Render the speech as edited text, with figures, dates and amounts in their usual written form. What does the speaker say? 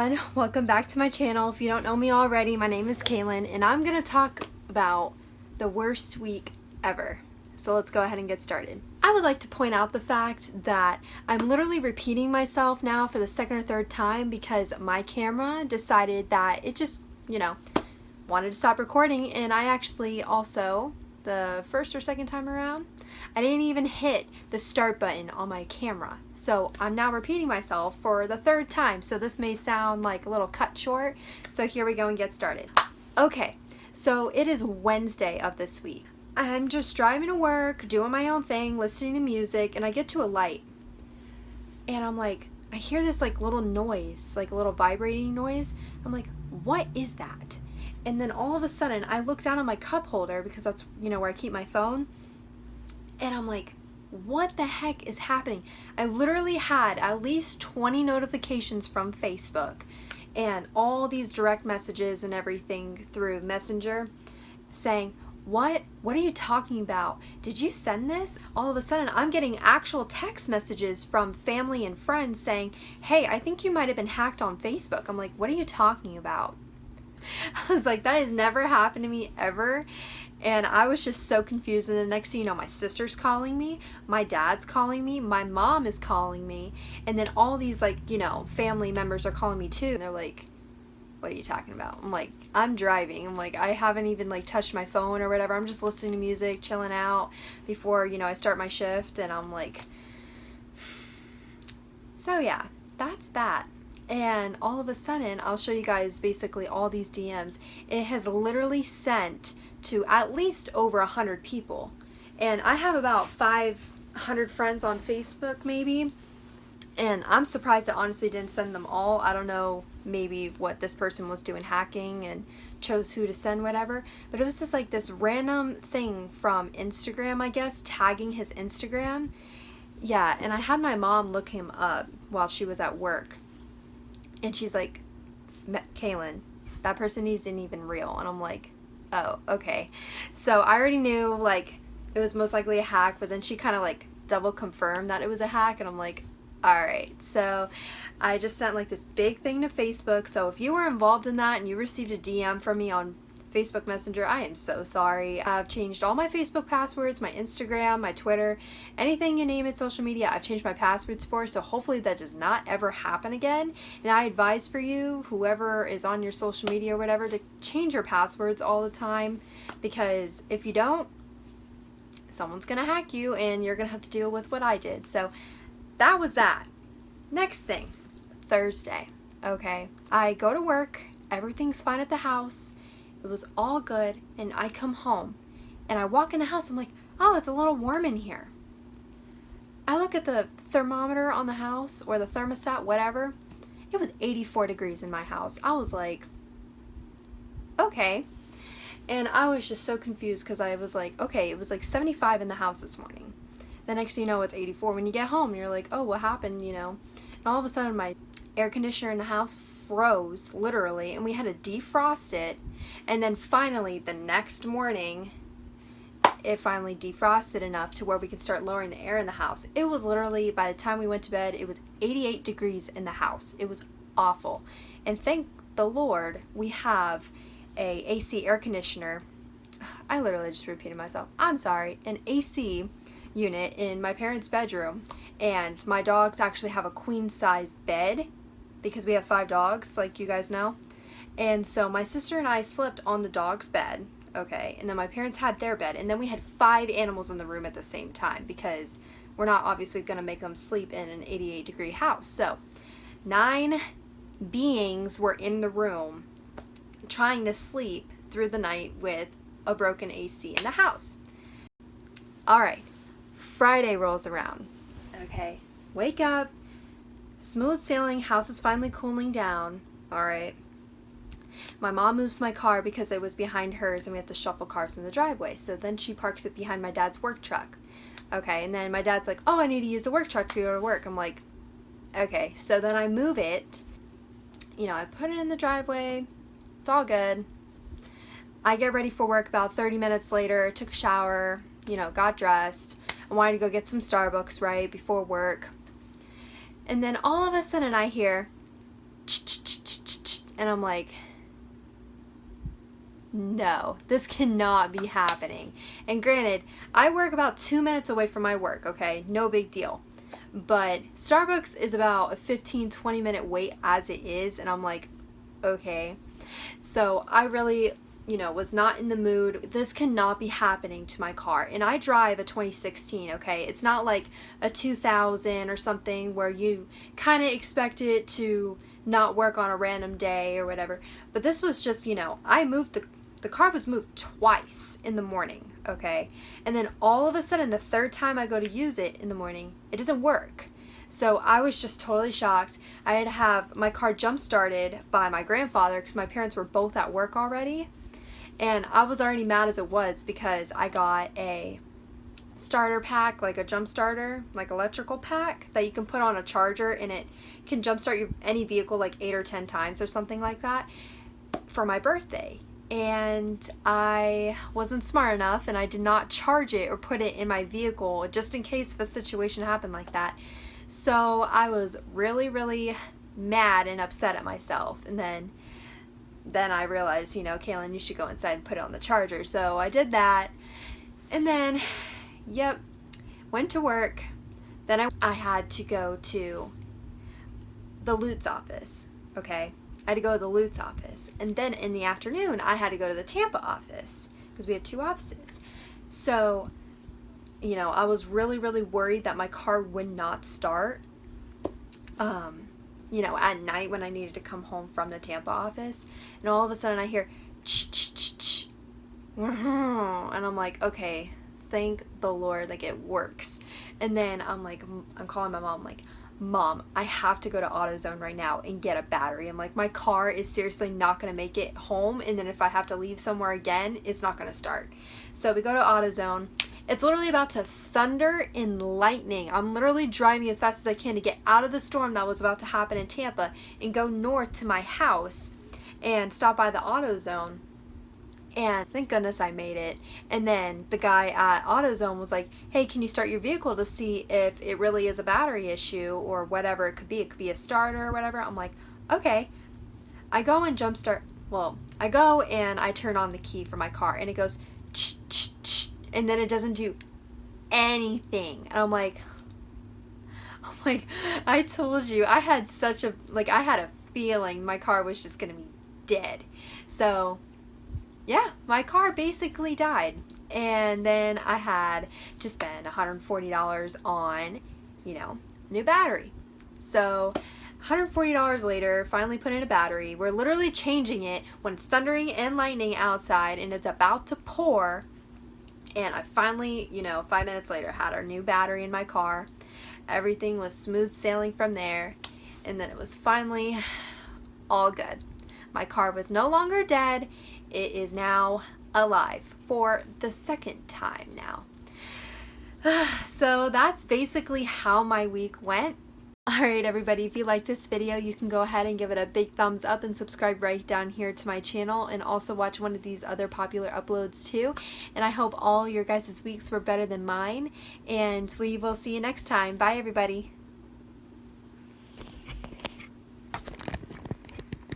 everyone, welcome back to my channel. If you don't know me already, my name is Kaylin and I'm going to talk about the worst week ever. So let's go ahead and get started. I would like to point out the fact that I'm literally repeating myself now for the second or third time because my camera decided that it just, wanted to stop recording, and I actually also, the first or second time around, I didn't even hit the start button on my camera. So I'm now repeating myself for the third time. So this may sound like a little cut short. So here we go and get started. Okay, so it is Wednesday of this week. I'm just driving to work, doing my own thing, listening to music, and I get to a light. And I'm like, I hear this like little noise, like a little vibrating noise. I'm like, what is that? And then all of a sudden I look down on my cup holder because that's, where I keep my phone. And I'm like, what the heck is happening? I literally had at least 20 notifications from Facebook and all these direct messages and everything through Messenger saying, what are you talking about? Did you send this? All of a sudden I'm getting actual text messages from family and friends saying, hey, I think you might have been hacked on Facebook. I'm like, what are you talking about? I was like, that has never happened to me ever. And I was just so confused. And the next thing you know, my sister's calling me, my dad's calling me, my mom is calling me, and then all these family members are calling me too. And they're like, what are you talking about? I'm like, I'm driving. I'm like, I haven't even touched my phone or whatever. I'm just listening to music, chilling out before, I start my shift. And I'm like, so yeah, that's that. And all of a sudden, I'll show you guys basically all these DMs. It has literally sent to at least over 100 people. And I have about 500 friends on Facebook maybe. And I'm surprised I honestly didn't send them all. I don't know maybe what this person was doing hacking and chose who to send whatever. But it was just like this random thing from Instagram, I guess, tagging his Instagram. Yeah, and I had my mom look him up while she was at work. And she's like, Kaylin, that person isn't even real. And I'm like, oh, okay. So I already knew it was most likely a hack, but then she kind of double confirmed that it was a hack. And I'm like, all right. So I just sent this big thing to Facebook. So if you were involved in that and you received a DM from me on Facebook Messenger, I am so sorry. I've changed all my Facebook passwords, my Instagram, my Twitter, anything you name it, social media, I've changed my passwords for, so hopefully that does not ever happen again. And I advise for you, whoever is on your social media or whatever, to change your passwords all the time, because if you don't, someone's gonna hack you and you're gonna have to deal with what I did. So that was that. Next thing, Thursday. Okay, I go to work, everything's fine at the house. It was all good, and I come home, and I walk in the house, I'm like, oh, it's a little warm in here. I look at the thermometer on the house, or the thermostat, whatever. It was 84 degrees in my house. I was like, okay. And I was just so confused, because I was like, okay, it was 75 in the house this morning. The next thing you know, it's 84. When you get home, you're like, oh, what happened, And all of a sudden, my air conditioner in the house froze, literally, and we had to defrost it. And then finally, the next morning, it finally defrosted enough to where we could start lowering the air in the house. It was literally, by the time we went to bed, it was 88 degrees in the house. It was awful. And thank the Lord, we have a AC air conditioner. I literally just repeated myself. I'm sorry. An AC unit in my parents' bedroom. And my dogs actually have a queen size bed, because we have 5 dogs, like you guys know. And so my sister and I slept on the dog's bed, okay, and then my parents had their bed, and then we had 5 animals in the room at the same time, because we're not obviously going to make them sleep in an 88 degree house. So 9 beings were in the room trying to sleep through the night with a broken AC in the house. All right, Friday rolls around. Okay, wake up, smooth sailing, house is finally cooling down. All right. My mom moves my car because it was behind hers and we have to shuffle cars in the driveway. So then she parks it behind my dad's work truck. Okay, and then my dad's like, oh, I need to use the work truck to go to work. I'm like, okay. So then I move it. I put it in the driveway. It's all good. I get ready for work about 30 minutes later, took a shower, got dressed. I wanted to go get some Starbucks, right, before work. And then all of a sudden I hear ch-ch-ch-ch. And I'm like, no, this cannot be happening. And granted, I work about 2 minutes away from my work, okay? No big deal. But Starbucks is about a 15-20 minute wait as it is, and I'm like, okay. So I really, was not in the mood. This cannot be happening to my car. And I drive a 2016, okay? It's not like a 2000 or something where you kind of expect it to not work on a random day or whatever. But this was just, I moved the car was moved twice in the morning, okay? And then all of a sudden, the third time I go to use it in the morning, it doesn't work. So I was just totally shocked. I had to have my car jump started by my grandfather because my parents were both at work already. And I was already mad as it was because I got a starter pack, like a jump starter, like electrical pack that you can put on a charger, and it can jump start any vehicle like 8 or 10 times or something like that for my birthday. And I wasn't smart enough, and I did not charge it or put it in my vehicle just in case if a situation happened like that. So I was really, really mad and upset at myself. And then I realized, Kaylin, you should go inside and put it on the charger. So I did that. And then, went to work. Then I had to go to the Lutz office, okay? I had to go to the Lutz office. And then in the afternoon, I had to go to the Tampa office because we have 2 offices. So, I was really, really worried that my car would not start, at night when I needed to come home from the Tampa office. And all of a sudden I hear, ch-ch-ch-ch. And I'm like, okay, thank the Lord, like it works. And then I'm calling my mom, like, Mom, I have to go to AutoZone right now and get a battery. I'm like, my car is seriously not going to make it home. And then if I have to leave somewhere again, it's not going to start. So we go to AutoZone. It's literally about to thunder and lightning. I'm literally driving as fast as I can to get out of the storm that was about to happen in Tampa and go north to my house and stop by the AutoZone. And thank goodness I made it. And then the guy at AutoZone was like, hey, can you start your vehicle to see if it really is a battery issue or whatever it could be. It could be a starter or whatever. I'm like, okay. I go and I go and I turn on the key for my car and it goes, ch, ch, ch, and then it doesn't do anything. And I'm like, I told you. I had I had a feeling my car was just going to be dead. So yeah, my car basically died. And then I had to spend $140 on, new battery. So $140 later, finally put in a battery. We're literally changing it when it's thundering and lightning outside and it's about to pour. And I finally, 5 minutes later, had our new battery in my car. Everything was smooth sailing from there. And then it was finally all good. My car was no longer dead. It is now alive for the second time now. So that's basically how my week went. Alright everybody, if you like this video, you can go ahead and give it a big thumbs up and subscribe right down here to my channel, and also watch one of these other popular uploads too. And I hope all your guys' weeks were better than mine, and we will see you next time. Bye everybody.